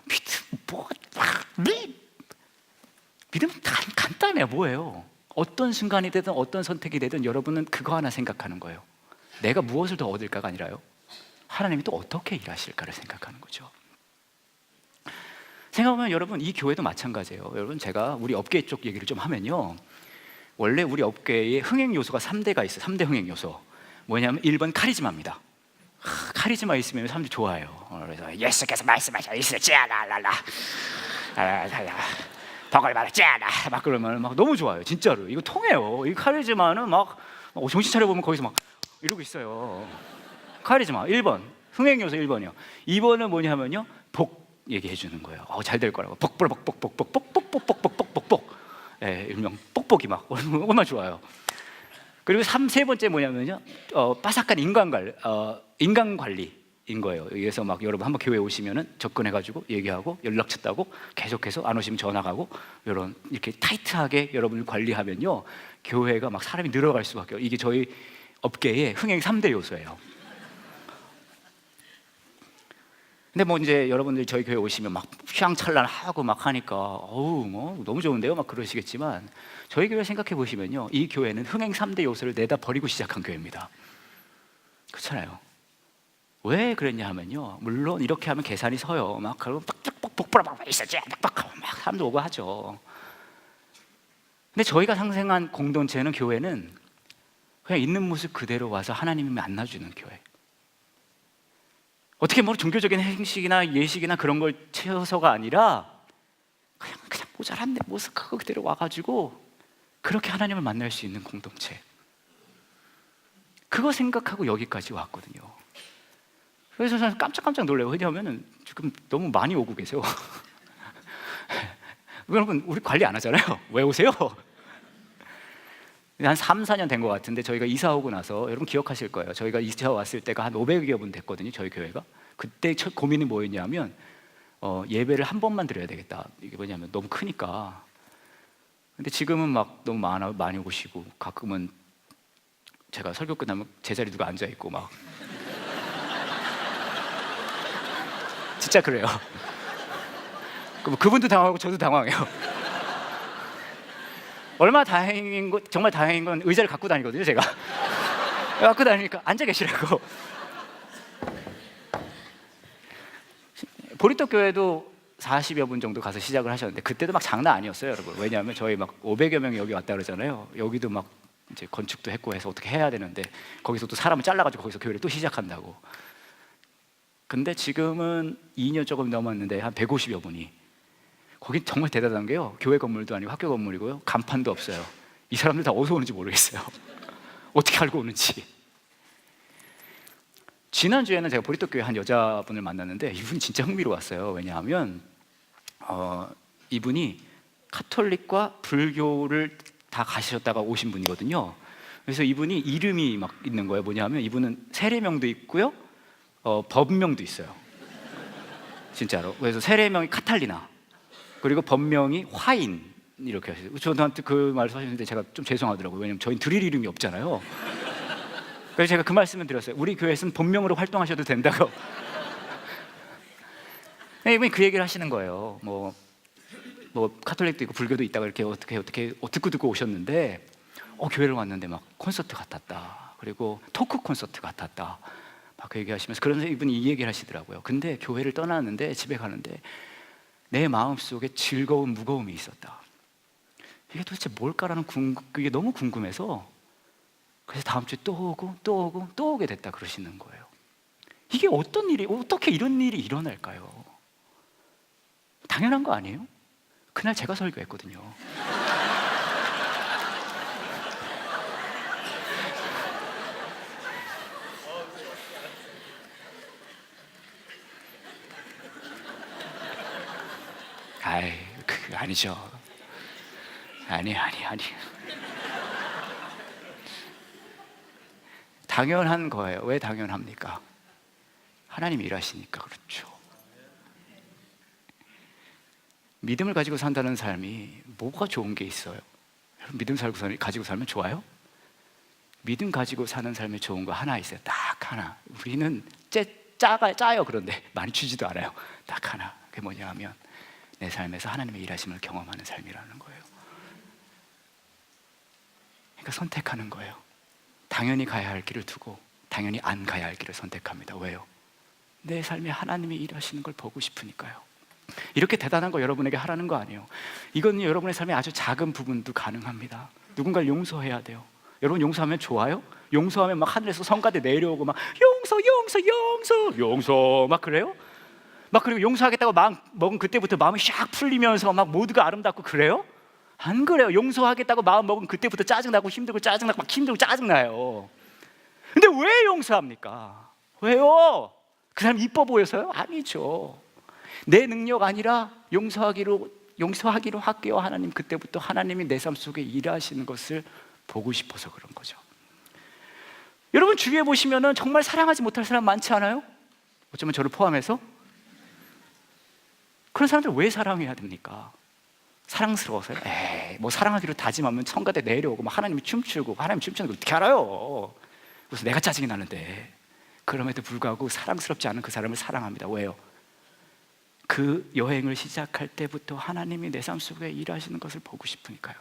믿음은 간단해요. 뭐예요? 어떤 순간이 되든 어떤 선택이 되든 여러분은 그거 하나 생각하는 거예요. 내가 무엇을 더 얻을까가 아니라요, 하나님이 또 어떻게 일하실까를 생각하는 거죠. 생각하면 여러분, 이 교회도 마찬가지예요. 여러분, 제가 우리 업계 쪽 얘기를 좀 하면요, 원래 우리 업계에 흥행 요소가 3대가 있어요. 3대 흥행 요소. 뭐냐면 1번 카리즈마입니다. 카리즈마 있으면 사람들이 좋아해요. 그래서 예수께서 말씀하셨으라라 덕을 받았잖아 막 그러면 막 너무 좋아요. 진짜로 이거 통해요. 이 카리즈마는 막 정신 차려보면 거기서 막 이러고 있어요. 카리즈마 1번, 흥행 요소 1번이요. 2번은 뭐냐면요, 복 얘기해 주는 거예요. 잘 될 거라고. 복복복복복복복복복복복복. 일명 뽁뽁이 막 얼마나 좋아요. 그리고 세 번째 뭐냐면요, 빠삭한 인간 관리인 거예요. 그래서 막 여러분 한번 교회 오시면은 접근해가지고 얘기하고 연락 쳤다고 계속해서 안 오시면 전화 가고 이런 이렇게 타이트하게 여러분을 관리하면요, 교회가 막 사람이 늘어갈 수밖에 없어요. 이게 저희 업계의 흥행 3대 요소예요. 근데 뭐 이제 여러분들 저희 교회 오시면 막 휘황찬란하고 막 하니까 뭐 너무 좋은데요 막 그러시겠지만, 저희 교회 생각해 보시면요, 이 교회는 흥행 3대 요소를 내다 버리고 시작한 교회입니다. 그렇잖아요. 왜 그랬냐 하면요, 물론 이렇게 하면 계산이 서요. 막 그러고 뻑뻑뻑뻑뻑 있었지, 막 사람들 오고 하죠. 근데 저희가 상생한 공동체는, 교회는 그냥 있는 모습 그대로 와서 하나님이 만나주는 교회. 어떻게 뭐 종교적인 행식이나 예식이나 그런 걸 채워서가 아니라 그냥 모자란 내 모습 그대로 와가지고 그렇게 하나님을 만날 수 있는 공동체. 그거 생각하고 여기까지 왔거든요. 그래서 저는 깜짝깜짝 놀라요. 왜냐하면 지금 너무 많이 오고 계세요. 여러분, 우리 관리 안 하잖아요. 왜 오세요? 한 3, 4년 된 것 같은데 저희가 이사 오고 나서, 여러분 기억하실 거예요. 저희가 이사 왔을 때가 한 500여 분 됐거든요. 저희 교회가. 그때 첫 고민이 뭐였냐면 예배를 한 번만 드려야 되겠다. 이게 뭐냐면 너무 크니까. 근데 지금은 막 너무 많이 오시고, 가끔은 제가 설교 끝나면 제자리 누가 앉아 있고 막 진짜 그래요. 그분도 당황하고 저도 당황해요. 얼마나 정말 다행인 건 의자를 갖고 다니거든요, 제가. 갖고 다니니까 앉아 계시라고. 보리떡 교회도 40여 분 정도 가서 시작을 하셨는데 그때도 막 장난 아니었어요, 여러분. 왜냐하면 저희 막 500여 명이 여기 왔다 그러잖아요. 여기도 막 이제 건축도 했고 해서 어떻게 해야 되는데 거기서 또 사람을 잘라가지고 거기서 교회를 또 시작한다고. 근데 지금은 2년 조금 넘었는데 한 150여 분이. 거긴 정말 대단한 게요, 교회 건물도 아니고 학교 건물이고요, 간판도 없어요. 이 사람들 다 어디서 오는지 모르겠어요. 어떻게 알고 오는지. 지난주에는 제가 보리떡 교회 한 여자분을 만났는데 이분이 진짜 흥미로웠어요. 왜냐하면 이분이 카톨릭과 불교를 다 가셨다가 오신 분이거든요. 그래서 이분이 이름이 막 있는 거예요. 뭐냐면 이분은 세례명도 있고요, 법명도 있어요. 진짜로. 그래서 세례명이 카탈리나, 그리고 법명이 화인, 이렇게 하세요. 저한테 그 말을 하셨는데 제가 좀 죄송하더라고요. 왜냐면 저희는 드릴 이름이 없잖아요. 그래서 제가 그 말씀을 드렸어요. 우리 교회에서는 본명으로 활동하셔도 된다고. 이분이 그 얘기를 하시는 거예요. 뭐 카톨릭도 있고 불교도 있다고 이렇게 어떻게 듣고 오셨는데 교회를 왔는데 막 콘서트 같았다. 그리고 토크 콘서트 같았다. 막 그 얘기하시면서, 그러면서 이분이 이 얘기를 하시더라고요. 근데 교회를 떠났는데 집에 가는데 내 마음속에 즐거운 무거움이 있었다. 이게 도대체 뭘까라는 그게 너무 궁금해서, 그래서 다음 주에 또 오고 또 오고 또 오게 됐다 그러시는 거예요. 이게 어떻게 이런 일이 일어날까요? 당연한 거 아니에요? 그날 제가 설교했거든요. 아이, 그거 아니죠. 아니. 당연한 거예요. 왜 당연합니까? 하나님이 일하시니까 그렇죠. 믿음을 가지고 산다는 삶이 뭐가 좋은 게 있어요? 믿음 가지고 살면 좋아요? 믿음 가지고 사는 삶에 좋은 거 하나 있어요. 딱 하나. 우리는 짜요. 그런데 많이 주지도 않아요. 딱 하나. 그게 뭐냐 하면 내 삶에서 하나님의 일하심을 경험하는 삶이라는 거예요. 그러니까 선택하는 거예요. 당연히 가야 할 길을 두고 당연히 안 가야 할 길을 선택합니다. 왜요? 내 삶에 하나님이 일하시는 걸 보고 싶으니까요. 이렇게 대단한 거 여러분에게 하라는 거 아니에요. 이건 여러분의 삶의 아주 작은 부분도 가능합니다. 누군가를 용서해야 돼요. 여러분 용서하면 좋아요? 용서하면 막 하늘에서 성가대 내려오고 막 용서 막 그래요? 막 그리고 용서하겠다고 마음 먹은 그때부터 마음이 샥 풀리면서 막 모두가 아름답고 그래요? 안 그래요. 용서하겠다고 마음 먹은 그때부터 짜증나고 힘들고 짜증나고 막 힘들고 짜증나요. 근데 왜 용서합니까? 왜요? 그 사람 이뻐 보여서요? 아니죠. 내 능력 아니라 용서하기로 할게요. 하나님, 그때부터 하나님이 내 삶 속에 일하시는 것을 보고 싶어서 그런 거죠. 여러분 주위에 보시면은 정말 사랑하지 못할 사람 많지 않아요? 어쩌면 저를 포함해서. 그런 사람들 왜 사랑해야 됩니까? 사랑스러워서요? 뭐 사랑하기로 다짐하면 성가대 내려오고 막 하나님이 춤추고, 하나님 춤추는 걸 어떻게 알아요? 그래서 내가 짜증이 나는데 그럼에도 불구하고 사랑스럽지 않은 그 사람을 사랑합니다. 왜요? 그 여행을 시작할 때부터 하나님이 내 삶 속에 일하시는 것을 보고 싶으니까요.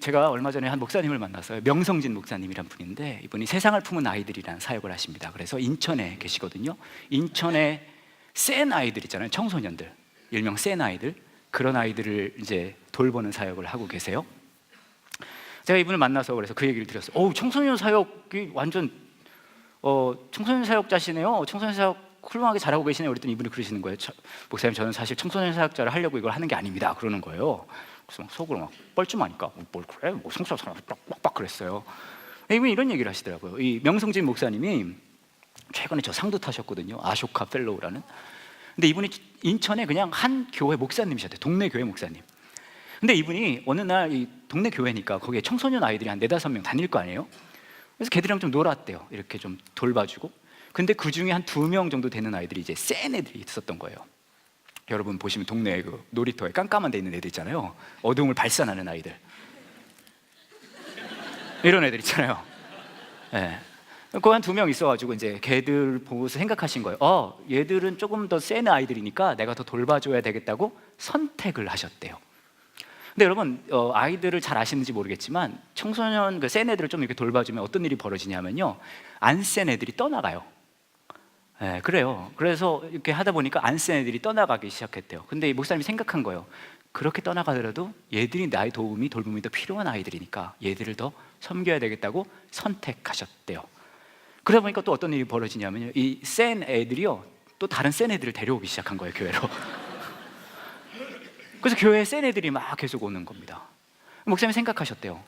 제가 얼마 전에 한 목사님을 만났어요. 명성진 목사님이란 분인데 이분이 세상을 품은 아이들이라는 사역을 하십니다. 그래서 인천에 계시거든요. 인천에 센 아이들 있잖아요. 청소년들, 일명 센 아이들, 그런 아이들을 이제 돌보는 사역을 하고 계세요. 제가 이분을 만나서 그래서 그 얘기를 드렸어요. 청소년 사역이 완전 청소년 사역자시네요. 청소년 사역 훌륭하게 잘하고 계시네요. 그랬더니 이분이 그러시는 거예요. 목사님, 저는 사실 청소년 사역자를 하려고 이걸 하는 게 아닙니다. 그러는 거예요. 그래서 막 속으로 막 뻘쭘하니까 뭘 그래? 뭐 성사 사람 빡빡 그랬어요. 이분이 이런 얘기를 하시더라고요. 이 명성진 목사님이 최근에 저 상도 타셨거든요. 아쇼카 펠로우라는. 근데 이분이 인천에 그냥 한 교회 목사님이셨대요. 동네 교회 목사님. 근데 이분이 어느 날 이 동네 교회니까 거기에 청소년 아이들이 한 4-5명 다닐 거 아니에요? 그래서 걔들이랑 좀 놀았대요. 이렇게 좀 돌봐주고. 근데 그 중에 한 2명 정도 되는 아이들이 이제 센 애들이 있었던 거예요. 여러분 보시면 동네 그 놀이터에 깜깜한 데 있는 애들 있잖아요. 어둠을 발산하는 아이들. 이런 애들 있잖아요. 네. 그 한 2명 있어가지고 이제 걔들 보고서 생각하신 거예요. 얘들은 조금 더 센 아이들이니까 내가 더 돌봐줘야 되겠다고 선택을 하셨대요. 근데 여러분 아이들을 잘 아시는지 모르겠지만 청소년 그 센 애들을 좀 이렇게 돌봐주면 어떤 일이 벌어지냐면요, 안 센 애들이 떠나가요. 네, 그래요. 그래서 이렇게 하다 보니까 안 센 애들이 떠나가기 시작했대요. 근데 이 목사님이 생각한 거예요. 그렇게 떠나가더라도 얘들이 나의 돌봄이 더 필요한 아이들이니까 얘들을 더 섬겨야 되겠다고 선택하셨대요. 그러다 보니까 또 어떤 일이 벌어지냐면요, 이 센 애들이요 또 다른 센 애들을 데려오기 시작한 거예요, 교회로. 그래서 교회에 센 애들이 막 계속 오는 겁니다. 목사님이 생각하셨대요.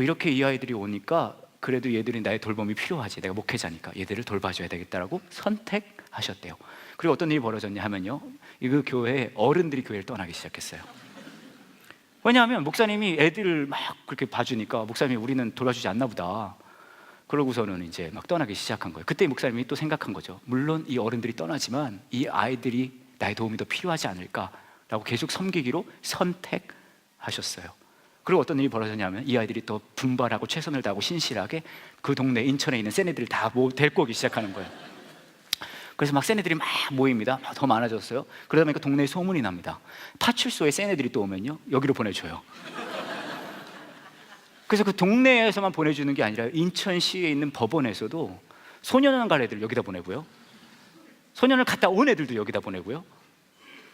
이렇게 이 아이들이 오니까 그래도 얘들이 나의 돌봄이 필요하지, 내가 목회자니까 얘들을 돌봐줘야 되겠다라고 선택하셨대요. 그리고 어떤 일이 벌어졌냐 하면요, 그 교회에 어른들이 교회를 떠나기 시작했어요. 왜냐하면 목사님이 애들을 막 그렇게 봐주니까 목사님이 우리는 돌봐주지 않나 보다, 그러고서는 이제 막 떠나기 시작한 거예요. 그때 목사님이 또 생각한 거죠. 물론 이 어른들이 떠나지만 이 아이들이 나의 도움이 더 필요하지 않을까라고 계속 섬기기로 선택하셨어요. 그리고 어떤 일이 벌어졌냐면 이 아이들이 또 분발하고 최선을 다하고 신실하게 그 동네 인천에 있는 새내들을 다 데리고 오기 시작하는 거예요. 그래서 막 새내들이 막 모입니다. 더 많아졌어요. 그러다 보니까 동네에 소문이 납니다. 파출소에 새내들이 또 오면요, 여기로 보내줘요. 그래서 그 동네에서만 보내주는 게 아니라 인천시에 있는 법원에서도 소년원 갈 애들 여기다 보내고요, 소년을 갔다 온 애들도 여기다 보내고요.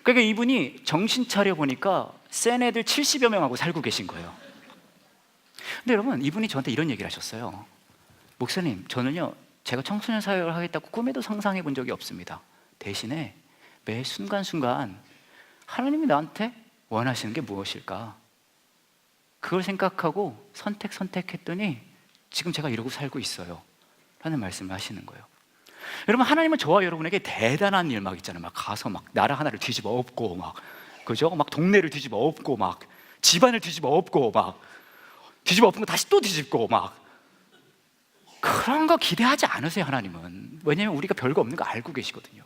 그러니까 이분이 정신 차려 보니까 센 애들 70여 명하고 살고 계신 거예요. 근데 여러분, 이분이 저한테 이런 얘기를 하셨어요. 목사님, 저는요 제가 청소년 사역을 하겠다고 꿈에도 상상해 본 적이 없습니다. 대신에 매 순간순간 하나님이 나한테 원하시는 게 무엇일까, 그걸 생각하고 선택했더니 지금 제가 이러고 살고 있어요 라는 말씀을 하시는 거예요. 여러분, 하나님은 저와 여러분에게 대단한 일 막 있잖아요. 막 가서 막 나라 하나를 뒤집어 엎고 막, 그죠? 막 동네를 뒤집어 엎고 막 집안을 뒤집어 엎고 막 뒤집어 엎은 거 다시 또 뒤집고 막, 그런 거 기대하지 않으세요. 하나님은. 왜냐하면 우리가 별거 없는 거 알고 계시거든요.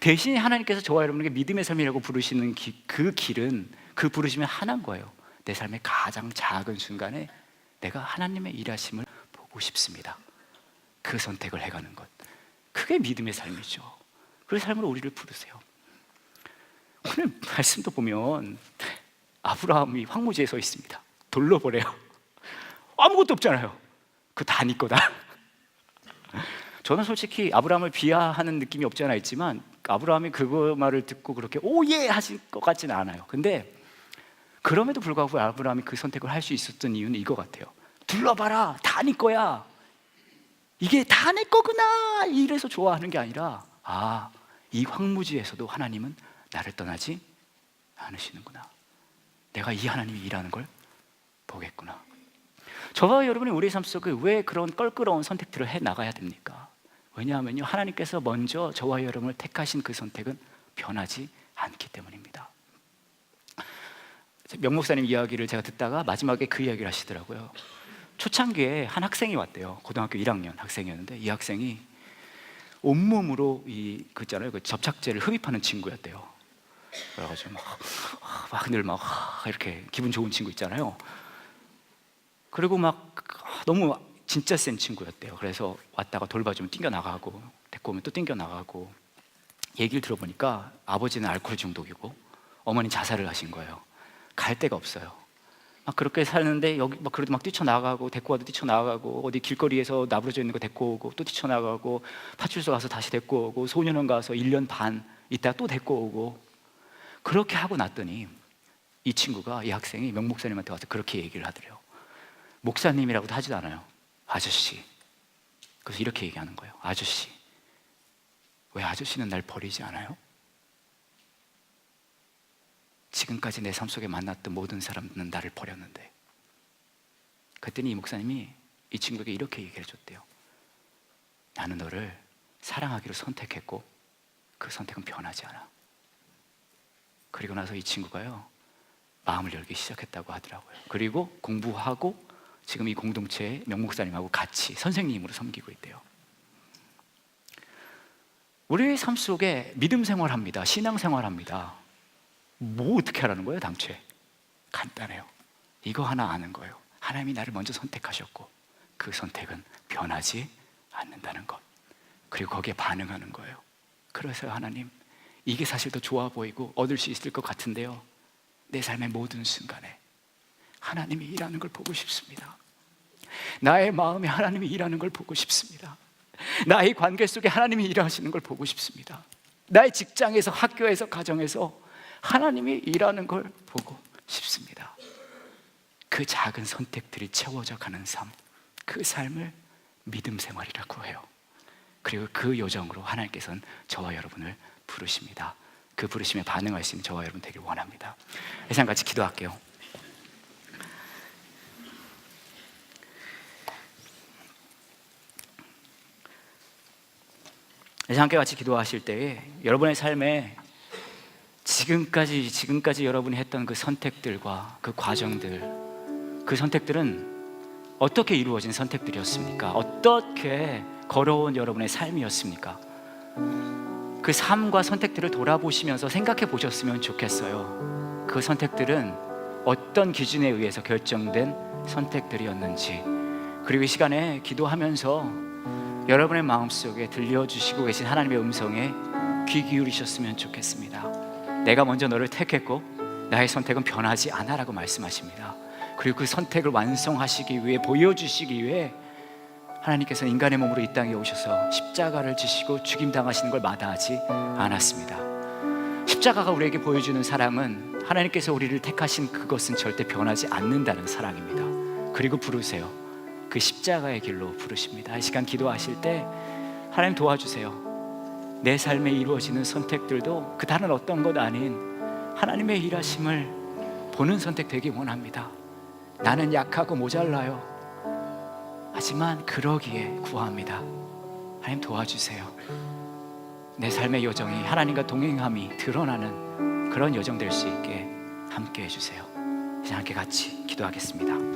대신 하나님께서 저와 여러분에게 믿음의 삶이라고 부르시는 그 길은, 그 부르심이 하나인 거예요. 내 삶의 가장 작은 순간에 내가 하나님의 일하심을 보고 싶습니다. 그 선택을 해가는 것, 그게 믿음의 삶이죠. 그 삶으로 우리를 부르세요. 오늘 말씀도 보면 아브라함이 황무지에 서 있습니다. 돌로 보래요. 아무것도 없잖아요. 그거 다 네 거다. 저는 솔직히 아브라함을 비하하는 느낌이 없지 않아 있지만 아브라함이 그거 말을 듣고 그렇게 오예 하실 것 같지는 않아요. 근데 그럼에도 불구하고 아브라함이 그 선택을 할 수 있었던 이유는 이거 같아요. 둘러봐라, 다 네 거야, 이게 다 내 거구나, 이래서 좋아하는 게 아니라, 이 황무지에서도 하나님은 나를 떠나지 않으시는구나, 내가 이 하나님이 일하는 걸 보겠구나. 저와 여러분이 우리 삶 속에 왜 그런 껄끄러운 선택들을 해 나가야 됩니까? 왜냐하면요, 하나님께서 먼저 저와 여러분을 택하신 그 선택은 변하지 않기 때문입니다. 명 목사님 이야기를 제가 듣다가 마지막에 그 이야기를 하시더라고요. 초창기에 한 학생이 왔대요. 고등학교 1학년 학생이었는데 이 학생이 온몸으로 그 있잖아요, 그 접착제를 흡입하는 친구였대요. 그래가지고 막 늘 막 이렇게 기분 좋은 친구 있잖아요. 그리고 막 너무 진짜 센 친구였대요. 그래서 왔다가 돌봐주면 띵겨 나가고, 데리고 오면 또 띵겨 나가고. 얘기를 들어보니까 아버지는 알코올 중독이고 어머니는 자살을 하신 거예요. 갈 데가 없어요. 막 그렇게 사는데 여기 막 그래도 막 뛰쳐나가고, 데리고 와도 뛰쳐나가고, 어디 길거리에서 나부러져 있는 거 데리고 오고, 또 뛰쳐나가고, 파출소 가서 다시 데리고 오고, 소년원 가서 1년 반 있다가 또 데리고 오고. 그렇게 하고 났더니 이 친구가, 이 학생이 명 목사님한테 와서 그렇게 얘기를 하더래요. 목사님이라고도 하지도 않아요. 아저씨. 그래서 이렇게 얘기하는 거예요. 아저씨, 왜 아저씨는 날 버리지 않아요? 지금까지 내 삶 속에 만났던 모든 사람들은 나를 버렸는데. 그랬더니 이 목사님이 이 친구에게 이렇게 얘기해 줬대요. 나는 너를 사랑하기로 선택했고 그 선택은 변하지 않아. 그리고 나서 이 친구가요, 마음을 열기 시작했다고 하더라고요. 그리고 공부하고 지금 이 공동체에 명 목사님하고 같이 선생님으로 섬기고 있대요. 우리의 삶 속에 믿음 생활합니다. 신앙 생활합니다. 뭐 어떻게 하라는 거예요? 당최 간단해요. 이거 하나 아는 거예요. 하나님이 나를 먼저 선택하셨고 그 선택은 변하지 않는다는 것, 그리고 거기에 반응하는 거예요. 그래서 하나님, 이게 사실 더 좋아 보이고 얻을 수 있을 것 같은데요, 내 삶의 모든 순간에 하나님이 일하는 걸 보고 싶습니다. 나의 마음에 하나님이 일하는 걸 보고 싶습니다. 나의 관계 속에 하나님이 일하시는 걸 보고 싶습니다. 나의 직장에서, 학교에서, 가정에서 하나님이 일하는 걸 보고 싶습니다. 그 작은 선택들이 채워져 가는 삶, 그 삶을 믿음 생활이라고 해요. 그리고 그 요정으로 하나님께서는 저와 여러분을 부르십니다. 그 부르심에 반응할 수 있는 저와 여러분 되길 원합니다. 이 시간 같이 기도할게요. 이제 함께 같이 기도하실 때에 여러분의 삶에 지금까지 여러분이 했던 그 선택들과 그 과정들, 그 선택들은 어떻게 이루어진 선택들이었습니까? 어떻게 걸어온 여러분의 삶이었습니까? 그 삶과 선택들을 돌아보시면서 생각해 보셨으면 좋겠어요. 그 선택들은 어떤 기준에 의해서 결정된 선택들이었는지, 그리고 이 시간에 기도하면서 여러분의 마음속에 들려주시고 계신 하나님의 음성에 귀 기울이셨으면 좋겠습니다. 내가 먼저 너를 택했고 나의 선택은 변하지 않아 라고 말씀하십니다. 그리고 그 선택을 완성하시기 위해, 보여주시기 위해 하나님께서 인간의 몸으로 이 땅에 오셔서 십자가를 지시고 죽임당하시는 걸 마다하지 않았습니다. 십자가가 우리에게 보여주는 사랑은 하나님께서 우리를 택하신 그것은 절대 변하지 않는다는 사랑입니다. 그리고 부르세요. 그 십자가의 길로 부르십니다. 이 시간 기도하실 때 하나님 도와주세요. 내 삶에 이루어지는 선택들도 그 다른 어떤 것 아닌 하나님의 일하심을 보는 선택 되기 원합니다. 나는 약하고 모자라요. 하지만 그러기에 구합니다. 하나님 도와주세요. 내 삶의 여정이 하나님과 동행함이 드러나는 그런 여정 될 수 있게 함께 해주세요. 이제 함께 같이 기도하겠습니다.